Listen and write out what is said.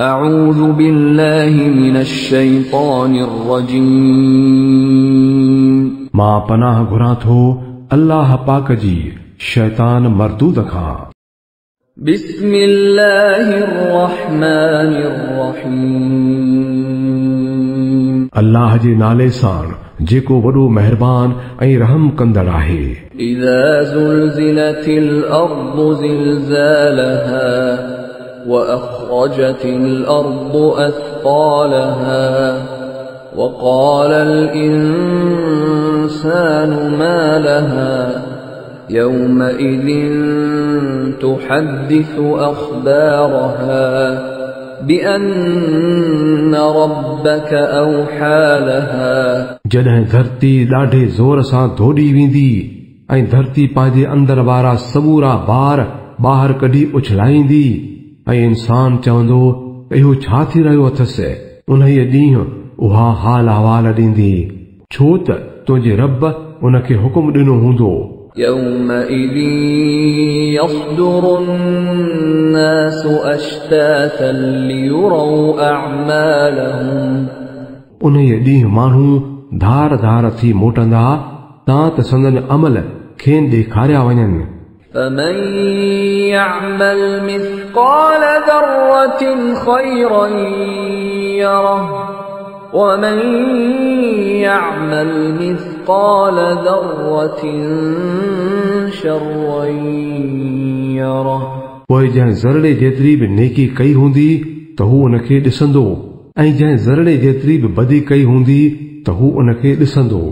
أعوذ بالله من الشيطان الرجيم मां पनाह घुरां थो अल्लाह पाक जी शैतान मरदूद खां। بسم الله الرحمن الرحيم अल्लाह जे नाले सां जेको वॾो मेहरबान ऐं रहम कंदड़ आहे। إذا زلزلت الأرض زلزالها وأخرجت الأرض أثقالها وقال الإنسان ما لها يومئذ تحدث أخبارها بأن ربك أوحى لها जॾहिं धरती ॾाढे ज़ोर सां धोड़ी वेंदी ऐं धरती पंहिंजे अंदर वारा सबूरा बार ॿाहिरि कढी उछलाईंदी ऐं इंसान चवंदो त इहो छा थी रहियो अथसि, उन ॾींहुं उहा हाल अहवाल ॾींदी, छो त तुंहिंजे रब उन खे हुकुम ॾिनो हूंदो। يومئذ يصدر الناس أشتاتا ليروا أعمالهم उन ॾींहुं माण्हू धार धार थी मोटंदा तां त संदन अमल खेनि ॾेखारिया वञनि। فمن يعمل مثقال ذرة خيرا يره ومن يعمل مثقال ذرة شرا يره पोइ जंहिं ज़रड़े जेतिरी बि नेकी कई हूंदी त हू उन खे ॾिसंदो ऐं जंहिं ज़रड़े जेतिरी बि बदी कई हूंदी त हू उन खे ॾिसंदो।